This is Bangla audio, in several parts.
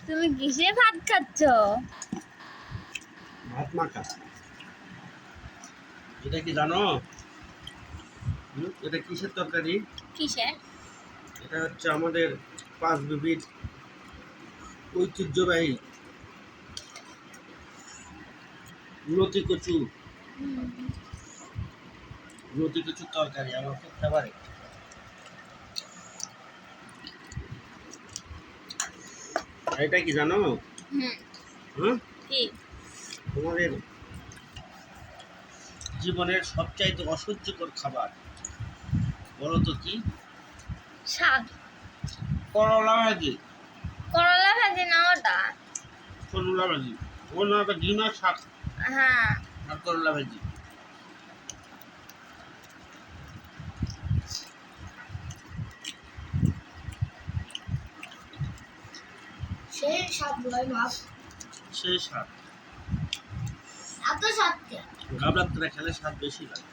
তুমি কিসে ভাত খাচ্ছ? ভাত মাখা। এটা কি জানো? এটা কিসের তরকারি? কিসের? এটা হচ্ছে আমাদের পাঁচ বিবির ঐতিহ্যবাহী লতি কচু। লতি কচুর তরকারি আমার খুব ফেভারিট। এটা কি জানো? হ্যাঁ, কি? তোমাদের জীবনের সবচাইতে অসহ্যকর খাবার বলো তো কি? শাক। করলা ভাজি। করলা ভাজি না ওটা? করলা ভাজি। ওটা একটা ডিমের শাক হ্যাঁ। আর করলা ভাজি। সেই স্বাদ নয় মাছ, সেই স্বাদ। এত স্বাদ কে? গাবলার করে খেলে স্বাদ বেশি লাগে।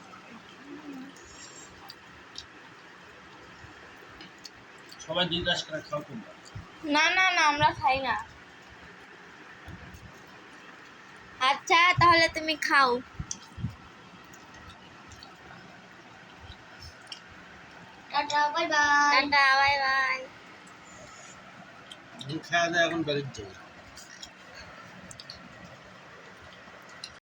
সবাই জিজ্ঞাসা করে খাও তোমরা। না না না, আমরা খাই না। আচ্ছা তাহলে তুমি খাও। Tata bye bye. Tata bye bye. খাওয়া দাওয়া এখন বাড়ির যাই।